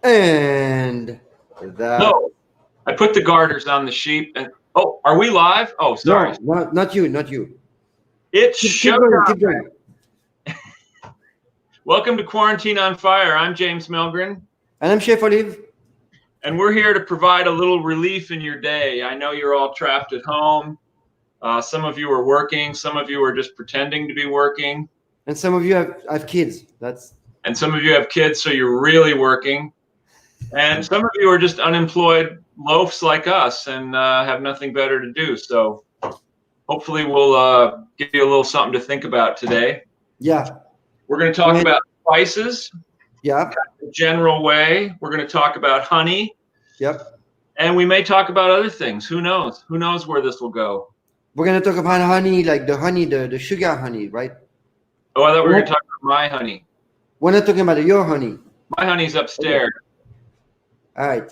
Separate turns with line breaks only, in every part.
And that.
No, I put the garters on the sheep. And oh, are we live? Oh, sorry.
No, not you, not you.
It's
Keep going,
showtime.
keep going.
Welcome to Quarantine on Fire. I'm James Mellgren,
And I'm Chef Olive.
and we're here to provide a little relief in your day. I know you're all trapped at home. Some of you are working. Some of you are just pretending to be working.
And some of you have kids.
And some of you have kids, so you're really working. And some of you are just unemployed loafs like us and have nothing better to do. So hopefully we'll give you a little something to think about today.
Yeah.
We're going to talk about spices.
Yeah.
Kind of a general way. We're going to talk about honey.
Yep.
And we may talk about other things. Who knows? Who knows where this will go?
We're gonna talk about honey, like the sugar honey, right?
Oh, I thought we were going to talk about my honey.
We're not talking about your honey.
My honey's upstairs.
All right.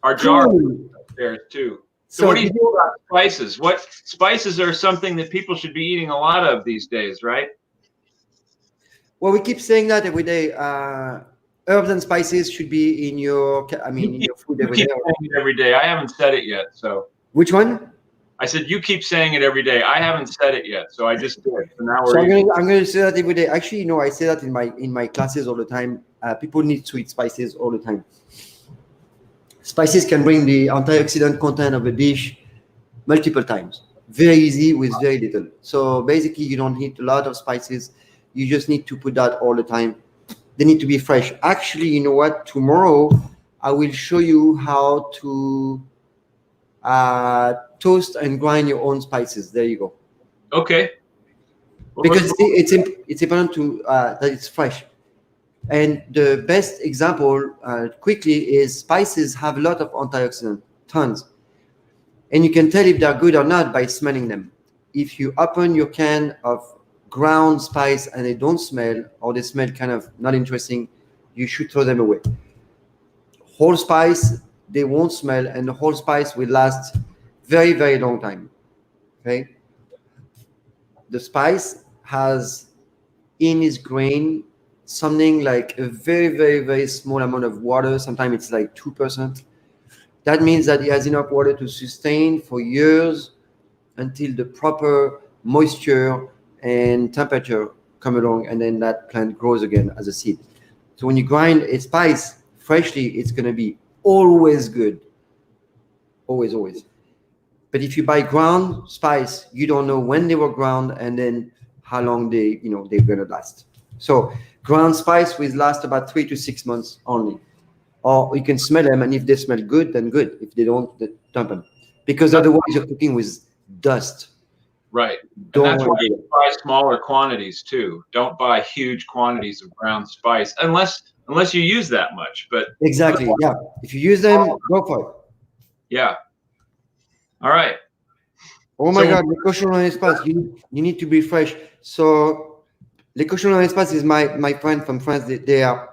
Our jar is upstairs too. So what do you think about spices? What spices are something that people should be eating a lot of these days, right?
Well, we keep saying that every day. Herbs and spices should be in your, in your food every day.
You keep saying it every day. I haven't said it yet, so.
Which one?
I said you keep saying it every day. I haven't said it yet, so I just did. So now
I'm going to say that every day. Actually, I say that in my classes all the time. People need to eat spices all the time. Spices can bring the antioxidant content of a dish multiple times. Very easy with very little. So basically, you don't need a lot of spices. You just need to put that all the time. They need to be fresh. Actually, you know what? Tomorrow, I will show you how to toast and grind your own spices. There you go.
Okay.
Well, because it's important to that it's fresh. And the best example, quickly, is spices have a lot of antioxidant, tons. And you can tell if they're good or not by smelling them. If you open your can of ground spice and they don't smell, or they smell kind of not interesting, you should throw them away. Whole spice, they won't smell, and the whole spice will last very, very long time. Okay? The spice has in its grain something like a very, very, very small amount of water. Sometimes it's like 2%. That means that it has enough water to sustain for years until the proper moisture and temperature come along, and then that plant grows again as a seed. So when you grind a spice freshly, it's going to be always good. Always, always. But if you buy ground spice, you don't know when they were ground and then how long they're going to last. So ground spice will last about 3 to 6 months only. Or you can smell them, and if they smell good, then good. If they don't, then dump them. Because otherwise you're cooking with dust.
Right. And that's why you buy smaller quantities too. Don't buy huge quantities of ground spice unless you use that much. But
exactly, yeah. If you use them, go for it.
Yeah. All right.
Oh my God, le cochon dans l'espace. You need to be fresh. So le cochon dans l'espace is my friend from France. They are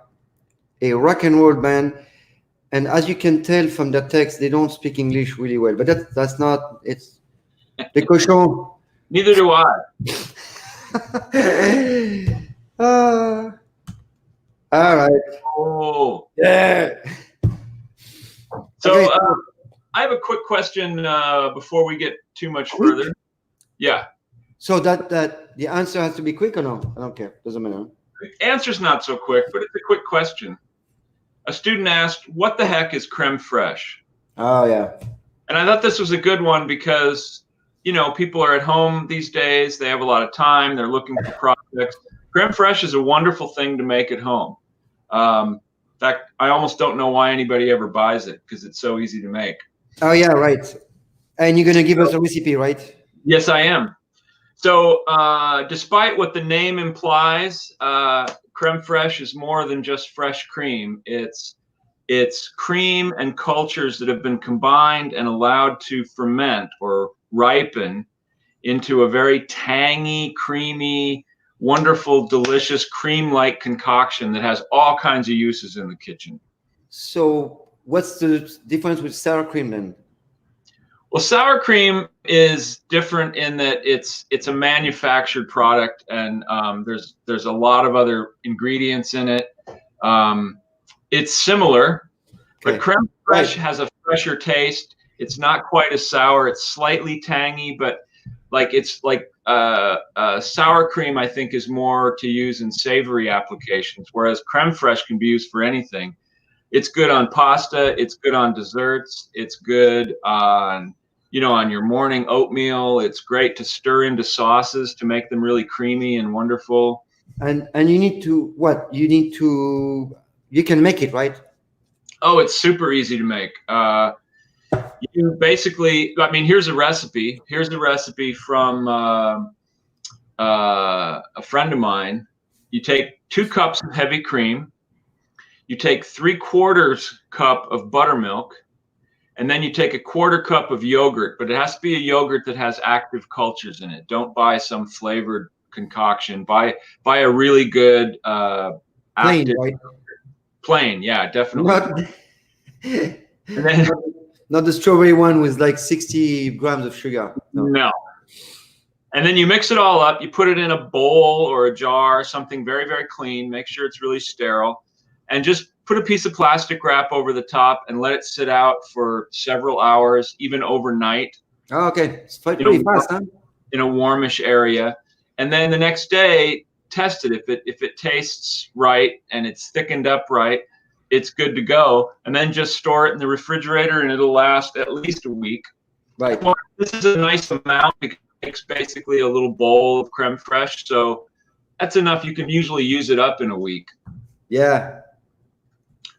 a rock and roll band. And as you can tell from the text, they don't speak English really well. But that's not, it's le cochon.
Neither do I.
All right.
Oh.
Yeah.
So okay. I have a quick question before we get too much further. Yeah.
So that the answer has to be quick or no? I don't care. Doesn't matter.
The answer's not so quick, but it's a quick question. A student asked, "What the heck is creme fraiche?"
Oh yeah.
And I thought this was a good one because people are at home these days. They have a lot of time. They're looking for projects. Creme fraiche is a wonderful thing to make at home. In fact, I almost don't know why anybody ever buys it because it's so easy to make.
Oh yeah, right. And you're gonna give us a recipe, right?
Yes, I am. So, despite what the name implies, creme fraiche is more than just fresh cream. It's cream and cultures that have been combined and allowed to ferment or ripen into a very tangy, creamy, wonderful, delicious, cream-like concoction that has all kinds of uses in the kitchen.
So what's the difference with sour cream then?
Well, sour cream is different in that it's a manufactured product, and there's a lot of other ingredients in it. It's similar,
Okay.
but creme fraiche has a fresher taste. It's not quite as sour. It's slightly tangy, but it's like sour cream, I think, is more to use in savory applications, whereas creme fraiche can be used for anything. It's good on pasta. It's good on desserts. It's good on, on your morning oatmeal. It's great to stir into sauces to make them really creamy and wonderful.
And you need to what? You can make it, right?
Oh, it's super easy to make. You basically, here's a recipe. Here's the recipe from a friend of mine. You take 2 cups of heavy cream. You take 3/4 cup of buttermilk, and then you take 1/4 cup of yogurt, but it has to be a yogurt that has active cultures in it. Don't buy some flavored concoction. Buy a really good
Plain,
active
right?
Plain, yeah, definitely.
Not,
And then,
not the strawberry one with like 60 grams of sugar.
no. And then you mix it all up. You put it in a bowl or a jar, something very, very clean. Make sure it's really sterile. And just put a piece of plastic wrap over the top and let it sit out for several hours, even overnight.
Oh, okay. It's pretty fast, huh?
In a warmish area. And then the next day, test it. If it tastes right and it's thickened up right, it's good to go. And then just store it in the refrigerator and it'll last at least a week.
Right.
Well, this is a nice amount because it makes basically a little bowl of creme fraiche. So that's enough. You can usually use it up in a week.
Yeah.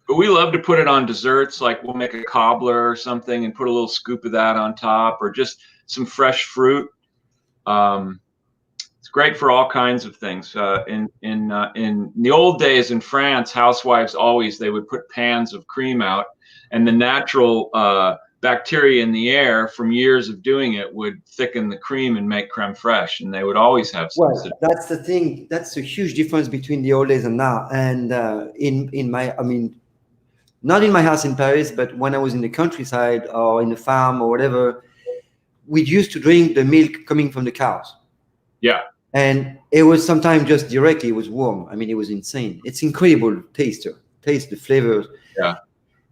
But we love to put it on desserts. Like we'll make a cobbler or something and put a little scoop of that on top, or just some fresh fruit. It's great for all kinds of things. In the old days in France, housewives they would put pans of cream out, and the natural bacteria in the air from years of doing it would thicken the cream and make creme fraiche, and they would always have some.
Well, that's the thing. That's a huge difference between the old days and now. And not in my house in Paris, but when I was in the countryside or in a farm or whatever, we used to drink the milk coming from the cows.
Yeah.
And it was sometimes just directly, it was warm. It was insane. It's incredible taste the flavors.
Yeah.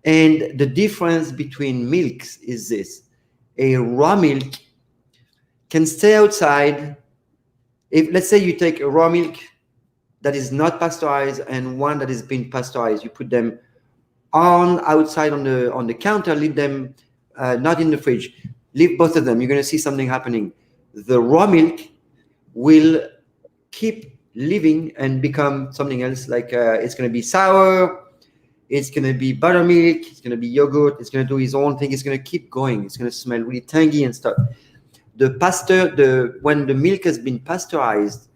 And the difference between milks is this. A raw milk can stay outside. If, let's say you take a raw milk that is not pasteurized and one that has been pasteurized, you put them outside on the counter, leave them not in the fridge. Leave both of them. You're going to see something happening. The raw milk will keep living and become something else. Like it's going to be sour. It's going to be buttermilk. It's going to be yogurt. It's going to do its own thing. It's going to keep going. It's going to smell really tangy and stuff. When the milk has been pasteurized,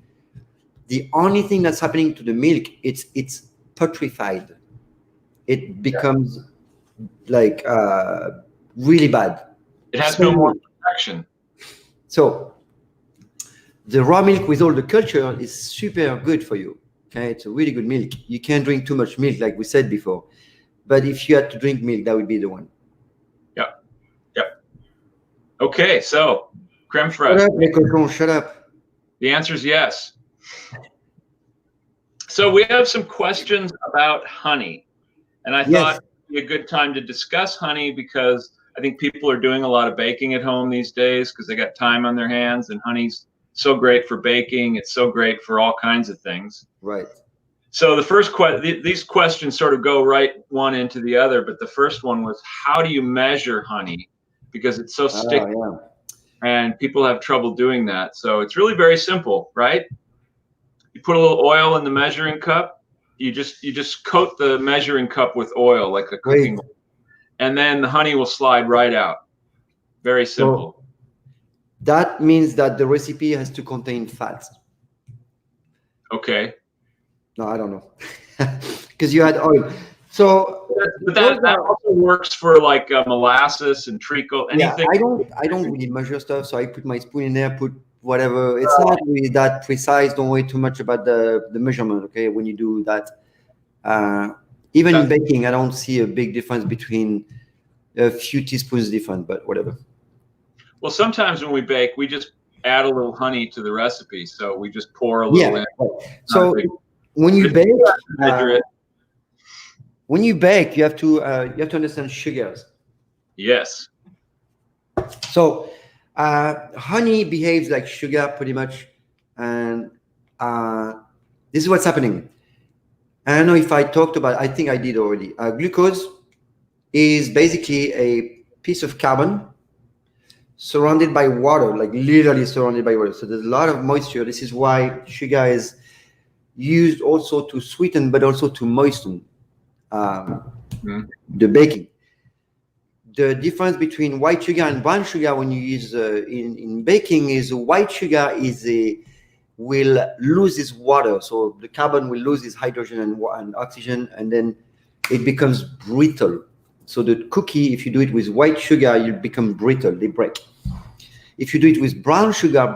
the only thing that's happening to the milk, it's petrified. It becomes like really bad.
It has no more protection.
So the raw milk with all the culture is super good for you. Okay, it's a really good milk. You can't drink too much milk, like we said before. But if you had to drink milk, that would be the one.
Yep. Okay, so creme fraiche.
Shut up, les cochons, shut up.
The answer is yes. So we have some questions about honey. And I thought it would be a good time to discuss honey because I think people are doing a lot of baking at home these days because they got time on their hands, and honey's so great for baking. It's so great for all kinds of things.
Right.
So the first these questions sort of go right one into the other, but the first one was, how do you measure honey? Because it's so sticky, and people have trouble doing that. So it's really very simple, right? You put a little oil in the measuring cup. You just coat the measuring cup with oil, like a cooking oil, and then the honey will slide right out. Very simple.
So that means that the recipe has to contain fats.
Okay.
No, I don't know, because you had oil. So,
but that also works for like molasses and treacle. Anything.
Yeah, I don't really measure stuff, so I put my spoon in there, put whatever. It's not really that precise. Don't worry too much about the measurement. Okay, when you do that, even in baking, I don't see a big difference between a few teaspoons different, but whatever.
Well, sometimes when we bake, we just add a little honey to the recipe, so we just pour a little in.
So when you bake,
measure it.
When you bake, you have to understand sugars.
Yes.
So honey behaves like sugar pretty much, and this is what's happening. I don't know if I talked about. I think I did already. Glucose is basically a piece of carbon surrounded by water, like literally surrounded by water. So there's a lot of moisture. This is why sugar is used also to sweeten, but also to moisten the baking. The difference between white sugar and brown sugar when you use in baking is white sugar will lose its water, so the carbon will lose its hydrogen and oxygen, and then it becomes brittle. So the cookie, if you do it with white sugar, you become brittle, they break. If you do it with brown sugar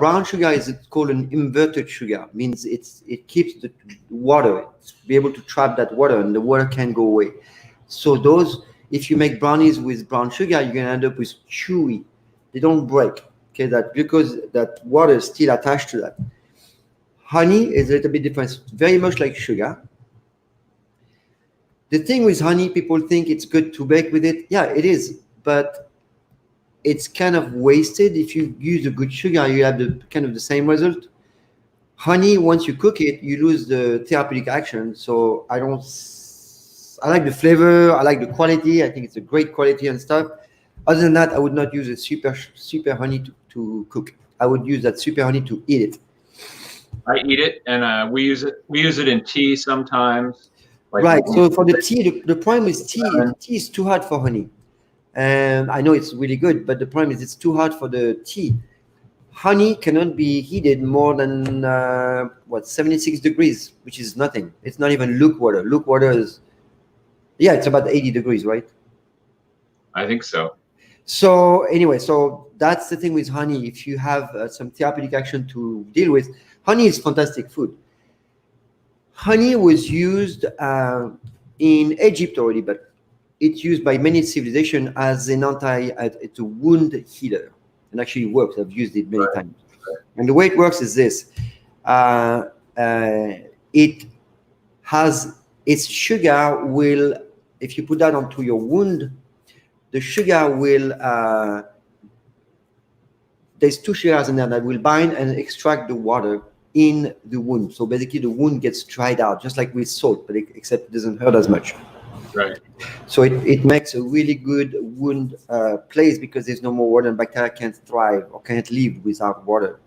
is called an inverted sugar. It means it keeps the water, it's be able to trap that water, and the water can't go away. So those, if you make brownies with brown sugar, you're gonna end up with chewy. They don't break. Okay, that glucose, that water is still attached to that. Honey is a little bit different. It's very much like sugar. The thing with honey, people think it's good to bake with it. Yeah, it is, but it's kind of wasted. If you use a good sugar, you have the kind of the same result. Honey, once you cook it, you lose the therapeutic action. So I like the flavor, I like the quality. I think it's a great quality and stuff. Other than that, I would not use a super honey to cook. I would use that super honey to eat it.
I eat it, and we use it in tea sometimes.
Like right. So for the tea, the problem with tea is too hot for honey. And I know it's really good, but the problem is it's too hot for the tea. Honey cannot be heated more than 76 degrees, which is nothing. It's not even Luke water. Luke water is, yeah, it's about 80 degrees, right?
I think so.
So anyway, so that's the thing with honey. If you have some therapeutic action to deal with, honey is fantastic food. Honey was used in Egypt already, but it's used by many civilizations as an it's a wound healer, and actually works. I've used it many times. And the way it works is this: it has its sugar will, if you put that onto your wound, the sugar will. There's two sugars in there that will bind and extract the water in the wound. So basically, the wound gets dried out, just like with salt, but except it doesn't hurt as much.
Right.
So it makes a really good wound place because there's no more water and bacteria can't thrive or can't live without water.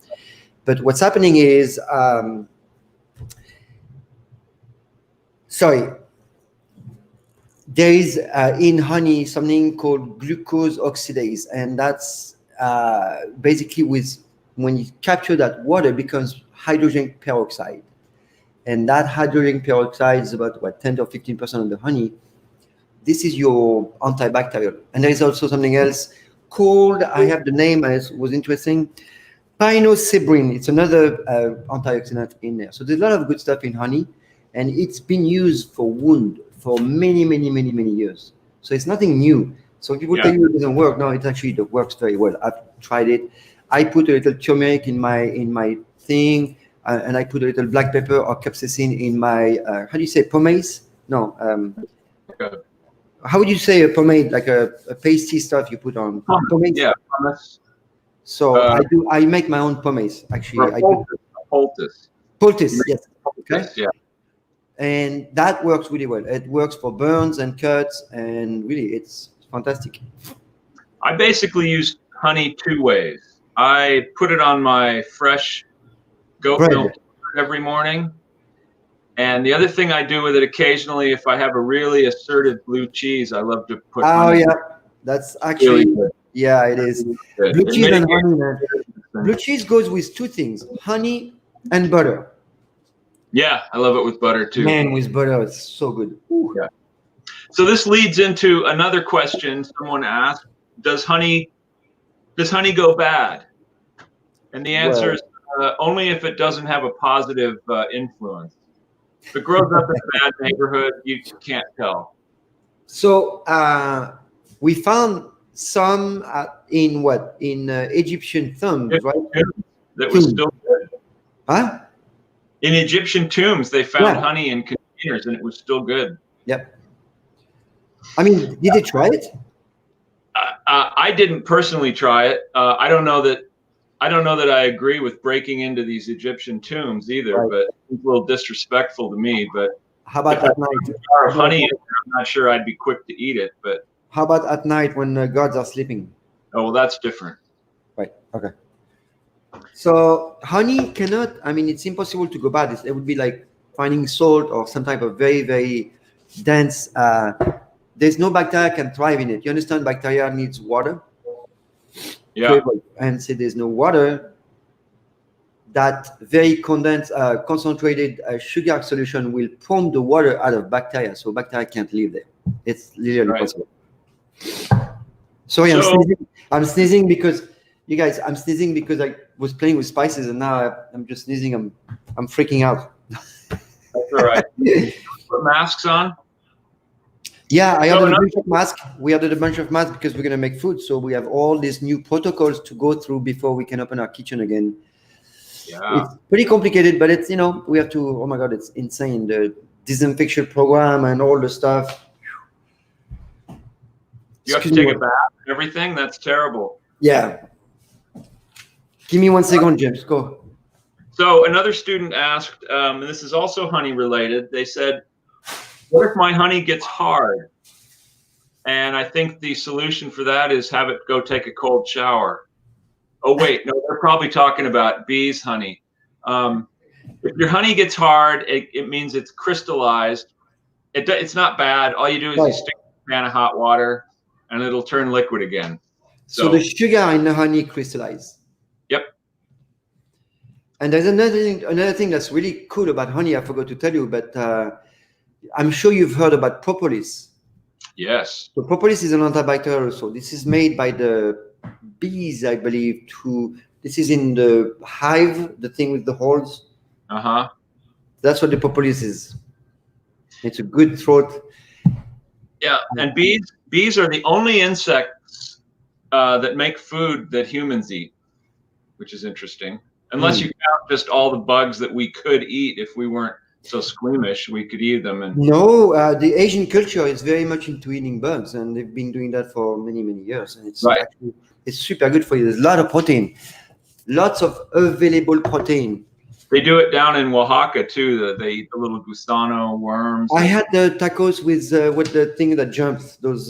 But what's happening is, there is in honey something called glucose oxidase, and that's basically when you capture that water, it becomes hydrogen peroxide. And that hydrogen peroxide is about 10 to 15% of the honey. This is your antibacterial. And there is also something else called, I have the name, and it was interesting, pinosebrin. It's another antioxidant in there. So there's a lot of good stuff in honey, and it's been used for wound for many, many, many, many years. So it's nothing new. So people tell you it doesn't work. No, it actually works very well. I've tried it. I put a little turmeric in my thing, and I put a little black pepper or capsaicin in my, how do you say, pomace? No. How would you say a pomade, like a pasty stuff you put on? Pomade?
Yeah, pumice.
So I make my own pomace, actually.
Poultice.
Poultice, yes.
Okay. Yeah.
And that works really well. It works for burns and cuts, and really, it's fantastic.
I basically use honey two ways. I put it on my fresh goat milk every morning. And the other thing I do with it occasionally, if I have a really assertive blue cheese, I love to put honey.
Yeah, that's actually, really yeah, it is. Blue cheese and honey, man. Blue cheese goes with two things, honey and butter.
Yeah, I love it with butter too.
Man, with butter, it's so good. Ooh.
Yeah. So this leads into another question someone asked, does honey go bad? And the answer is only if it doesn't have a positive influence. If it grows up in a bad neighborhood, you can't tell.
So we found some in Egyptian tombs, right?
That was still good.
Huh?
In Egyptian tombs, they found honey in containers, and it was still good.
Yep. I mean, did they try it?
I didn't personally try it. I don't know that I agree with breaking into these Egyptian tombs either,
Right.
but it's a little disrespectful to me. But
How about
if
at
I
night?
found a jar of honey in there, I'm not sure I'd be quick to eat it. But
How about at night when gods are sleeping?
oh well, that's different.
Right. Okay. So honey cannot. I mean, it's impossible to go bad. It would be like finding salt or some type of very, very dense. There's no bacteria can thrive in it. You understand? Bacteria needs water.
Yeah.
And say there's no water. That very condensed, concentrated sugar solution will pump the water out of bacteria, so bacteria can't live there. It's literally possible. Sorry, I'm sneezing because you guys. I'm sneezing because I was playing with spices, and now I'm just sneezing. I'm freaking out.
That's all right. Put masks on.
Yeah, I ordered a bunch of masks. We ordered a bunch of masks because we're gonna make food, so we have all these new protocols to go through before we can open our kitchen again.
Yeah.
It's pretty complicated, but it's we have to. Oh my God, it's insane. The disinfection program and all the stuff.
You have to take a bath and everything? That's terrible.
Yeah. Give me 1 second, James. Go.
So another student asked, and this is also honey related. They said, what if my honey gets hard? And I think the solution for that is have it go take a cold shower. Oh, wait, no, they're probably talking about bees' honey. If your honey gets hard, it means it's crystallized. It's not bad. All you do is you stick a pan of hot water, and it'll turn liquid again.
So the sugar in the honey crystallizes.
Yep.
And there's another thing that's really cool about honey. I forgot to tell you, but I'm sure you've heard about propolis.
Yes.
So propolis is an antibacterial. So this is made by the bees, I believe. This is in the hive, the thing with the holes.
Uh-huh.
That's what the propolis is. It's a good throat.
Yeah, and bees are the only insects that make food that humans eat, which is interesting. Unless you count just all the bugs that we could eat if we weren't so squeamish, we could eat them. And
no, the Asian culture is very much into eating bugs, and they've been doing that for many, many years. And it's actually, it's super good for you. There's a lot of protein, lots of available protein.
They do it down in Oaxaca too. They eat the little gusano worms.
I had the tacos with the thing that jumps, those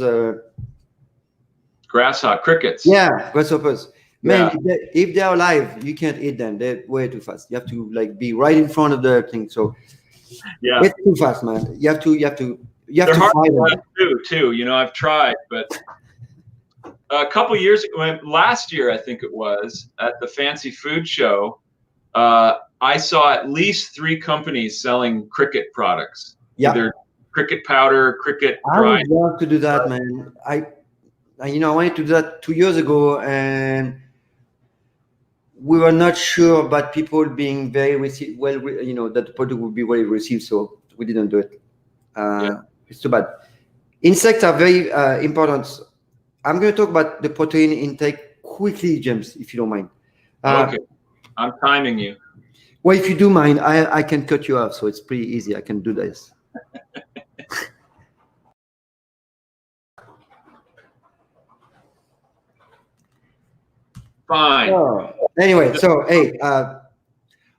grasshopper crickets.
Yeah, grasshoppers. Man, if they're alive, you can't eat them. They're way too fast. You have to be right in front of the thing. So
yeah,
it's too fast, man. You have to
They're hard to do too. I've tried, but a couple years ago, last year I think it was, at the Fancy Food Show, I saw at least 3 companies selling cricket products.
Yeah.
Either cricket powder, cricket
dry. I would love to do that, man. I wanted to do that 2 years ago, and we were not sure about people being very that the product would be well received, so we didn't do it. It's too bad. Insects are very important. I'm going to talk about the protein intake quickly, James, if you don't mind.
Okay, I'm timing you.
Well, if you do mind, I can cut you off, so it's pretty easy. I can do this.
Fine.
Oh. Anyway, so hey,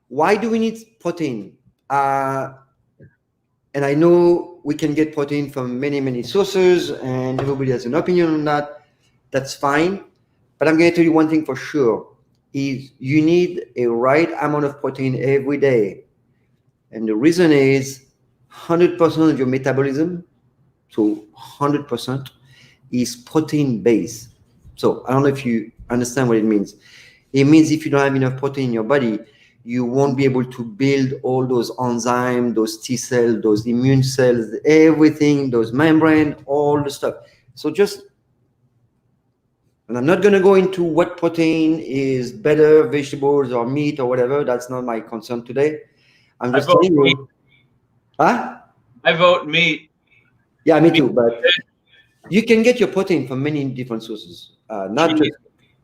why do we need protein? And I know we can get protein from many, many sources, and everybody has an opinion on that. That's fine. But I'm going to tell you one thing for sure, is you need a right amount of protein every day. And the reason is 100% of your metabolism, so 100%, is protein-based. So I don't know if you understand what it means. It means if you don't have enough protein in your body, you won't be able to build all those enzymes, those T cells, those immune cells, everything, those membrane, all the stuff. So and I'm not going to go into what protein is better, vegetables or meat or whatever. That's not my concern today. I'm just telling you. Huh?
I vote meat.
Yeah, me too. But you can get your protein from many different sources. Not just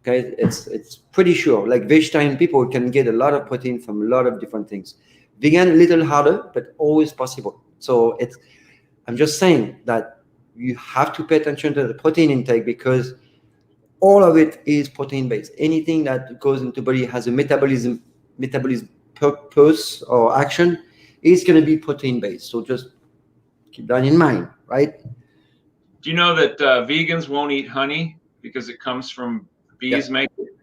okay. It's pretty sure. Like vegetarian people can get a lot of protein from a lot of different things. Vegan a little harder, but always possible. So I'm just saying that you have to pay attention to the protein intake, because all of it is protein based. Anything that goes into the body has a metabolism purpose or action is going to be protein based. So just keep that in mind, right?
Do you know that vegans won't eat honey because it comes from bees making it?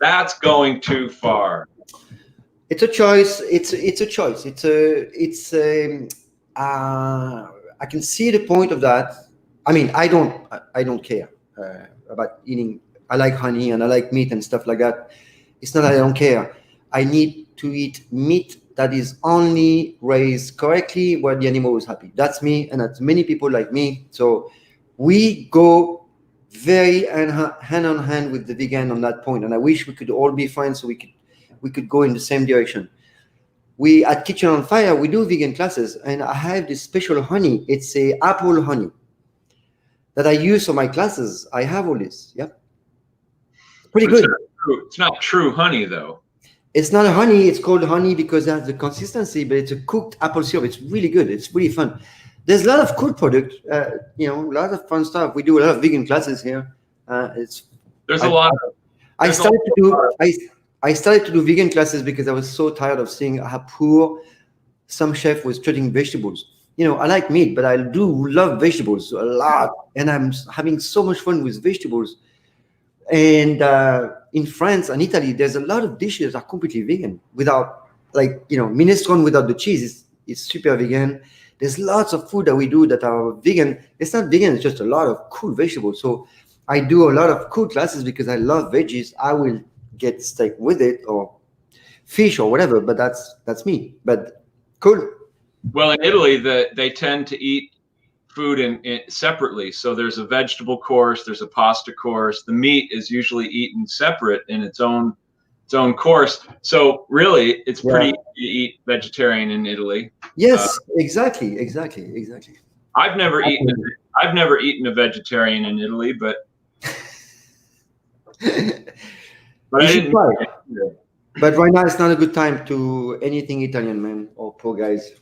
That's going too far.
It's a choice. It's a choice. I can see the point of that. I mean, I don't care about eating. I like honey and I like meat and stuff like that. It's not that I don't care. I need to eat meat that is only raised correctly where the animal is happy. That's me, and that's many people like me. So we go very hand on hand with the vegan on that point, and I wish we could all be friends so we could go in the same direction. We at Kitchen on Fire, we do vegan classes, and I have this special honey. It's a apple honey that I use for my classes. I have all this. Yep. It's pretty good.
It's not true honey, though.
It's not a honey. It's called honey because it has the consistency, but it's a cooked apple syrup. It's really good. It's really fun. There's a lot of cool product, a lot of fun stuff. We do a lot of vegan classes here.
There's a lot.
I started to do vegan classes because I was so tired of seeing how poor some chef was treating vegetables. I like meat, but I do love vegetables a lot, and I'm having so much fun with vegetables. And in France and Italy, there's a lot of dishes that are completely vegan without, minestrone without the cheese is super vegan. There's lots of food that we do that are vegan. It's not vegan, it's just a lot of cool vegetables. So I do a lot of cool classes because I love veggies. I will get steak with it or fish or whatever, but that's me. But cool.
Well, in Italy, they tend to eat food in separately. So there's a vegetable course, there's a pasta course. The meat is usually eaten separate in its own course. So really, it's pretty easy to eat vegetarian in Italy.
Yes, exactly.
I've never eaten a vegetarian in Italy, but I didn't.
But right now, it's not a good time to anything Italian, man, or poor guys.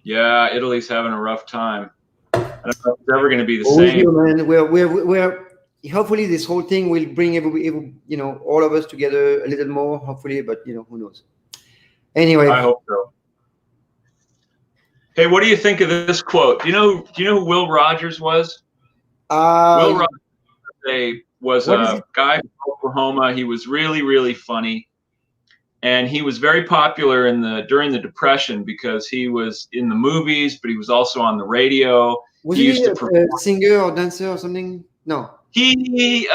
Yeah, Italy's having a rough time. I don't know if it's ever going to be the same.
Man. We're hopefully this whole thing will bring all of us together a little more. Hopefully, but who knows? Anyway,
I hope so. Hey, what do you think of this quote? Do you know who Will Rogers was? Will Rogers was a guy from Oklahoma. He was really, really funny. And he was very popular during the Depression because he was in the movies, but he was also on the radio.
Was he a singer or dancer or something? No.
He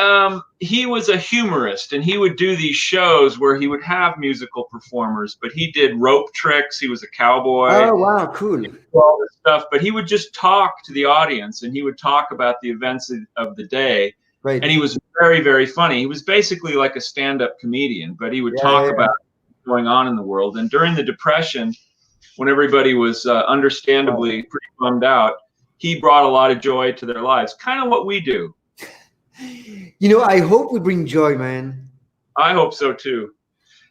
was a humorist, and he would do these shows where he would have musical performers, but he did rope tricks. He was a cowboy.
Oh, wow, cool.
All this stuff, but he would just talk to the audience, and he would talk about the events of the day.
Right.
And he was very, very funny. He was basically like a stand-up comedian, but he would talk about what's going on in the world. And during the Depression, when everybody was understandably pretty bummed out, he brought a lot of joy to their lives. Kind of what we do.
I hope we bring joy, man.
I hope so too.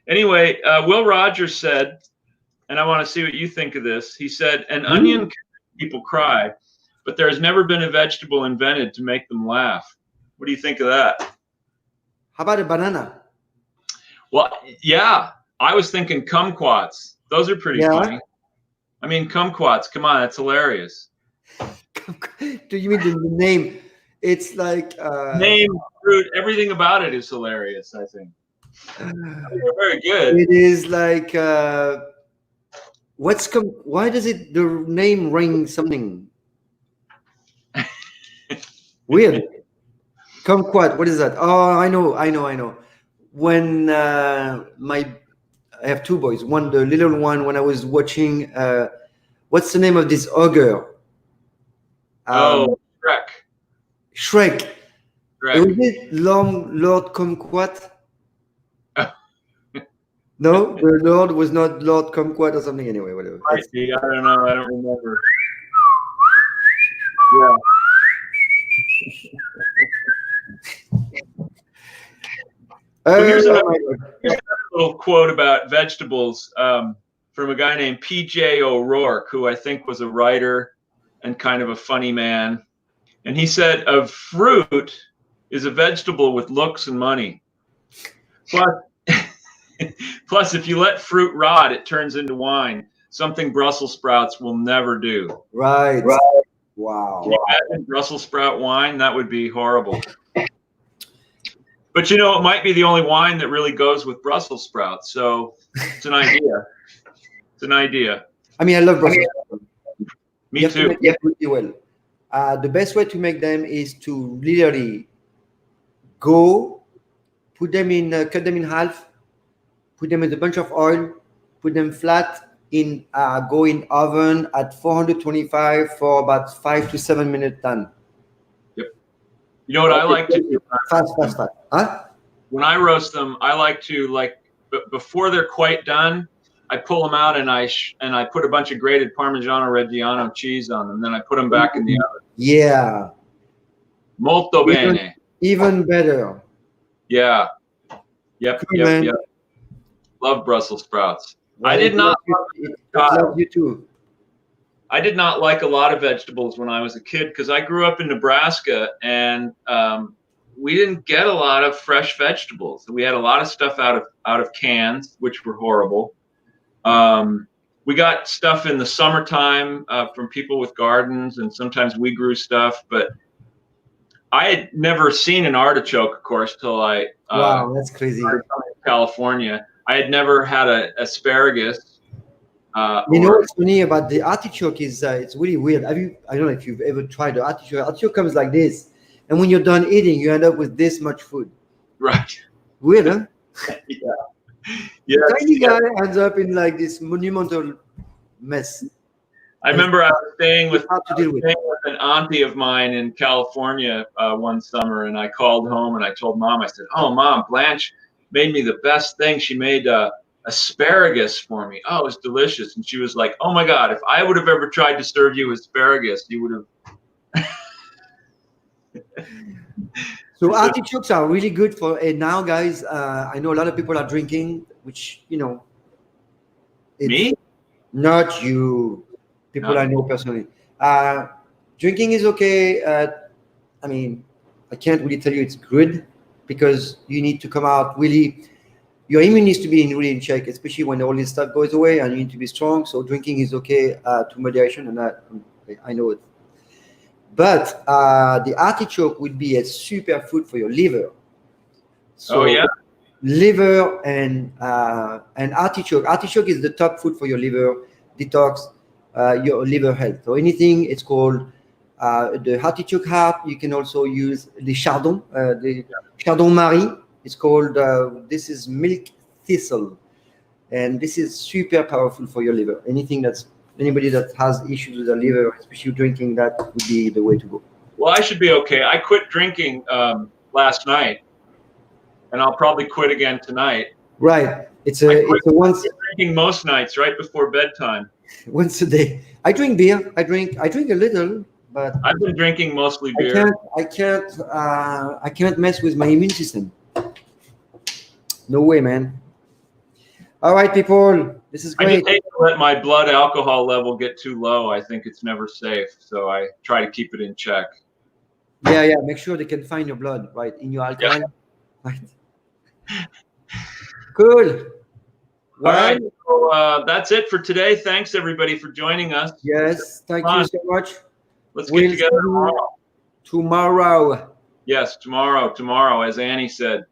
Anyway, Will Rogers said, and I want to see what you think of this. He said, an onion can make people cry, but there has never been a vegetable invented to make them laugh. What do you think of that?
How about a banana?
Well, yeah, I was thinking kumquats. Those are pretty funny. I mean, kumquats, come on, that's hilarious.
Do you mean the name? It's like
name, fruit, everything about it is hilarious, I think. Very good.
It is like why does the name ring something weird? Kumquat, what is that? Oh, I know. When I have two boys. One, the little one, when I was watching what's the name of this ogre? Shrek. Was it Lord Kumquat? No, the Lord was not Lord Kumquat or something. Anyway, whatever.
I don't know. I don't remember. Yeah. Here's another little quote about vegetables from a guy named P.J. O'Rourke, who I think was a writer and kind of a funny man. And he said, a fruit is a vegetable with looks and money. Plus, if you let fruit rot, it turns into wine. Something Brussels sprouts will never do.
Right. Wow.
Can you imagine Brussels sprout wine? That would be horrible. But you know, it might be the only wine that really goes with Brussels sprouts. So it's an idea. It's an idea.
I mean, I love Brussels sprouts.
Me too.
Make them pretty well. The best way to make them is to literally put them in, cut them in half, put them in a bunch of oil, put them flat in, go in oven at 425 for about 5 to 7 minutes done.
Yep. You know what I like to do?
Fast. Huh?
When I roast them, I like to, before they're quite done, I pull them out and I put a bunch of grated Parmigiano Reggiano cheese on them. Then I put them back in the oven.
Yeah.
Molto bene.
Even better.
Yeah. Yep. Love Brussels sprouts. I did not.
I love you too.
I did not like a lot of vegetables when I was a kid because I grew up in Nebraska and we didn't get a lot of fresh vegetables. We had a lot of stuff out of cans, which were horrible. We got stuff in the summertime from people with gardens, and sometimes we grew stuff. But I had never seen an artichoke, of course, till I
wow, that's crazy.
started coming to California. I had never had an asparagus.
You know what's funny about the artichoke is it's really weird. I don't know if you've ever tried the artichoke. Artichoke comes like this, and when you're done eating, you end up with this much food.
Right.
Weird, huh?
Yeah.
The tiny guy ends up in like this monumental mess.
I remember I was staying with
an
auntie of mine in California one summer, and I called home and I told Mom, I said, "Oh, Mom, Blanche made me the best thing. She made asparagus for me. Oh, it was delicious." And she was like, "Oh my God, if I would have ever tried to serve you asparagus, you would have."
So artichokes are really good for now, guys. I know a lot of people are drinking, which
Me?
Not you. People
No.
I know personally. Drinking is okay. I mean, I can't really tell you it's good because you need to come out really. Your immune needs to be really in check, especially when all this stuff goes away, and you need to be strong. So drinking is okay to moderation, and I know it. But the artichoke would be a super food for your liver. So liver and artichoke. Artichoke is the top food for your liver detox, your liver health. So anything, it's called the artichoke heart. You can also use the chardon, chardon Marie. It's called, this is milk thistle. And this is super powerful for your liver. Anybody that has issues with the liver, especially drinking, that would be the way to go.
Well, I should be okay. I quit drinking last night, and I'll probably quit again tonight.
Right. It's a once.
Drinking most nights right before bedtime.
Once a day. I drink beer. I drink a little, but
I've been drinking mostly beer.
I can't mess with my immune system. No way, man. All right, people. This is great.
I just hate to let my blood alcohol level get too low. I think it's never safe, so I try to keep it in check.
Yeah. Make sure they can find your blood, right, in your alcohol.
Yeah.
Right. Cool.
All right. So, that's it for today. Thanks, everybody, for joining us.
Yes. Thank you so much.
Let's get together tomorrow.
Tomorrow.
Yes, tomorrow, as Annie said.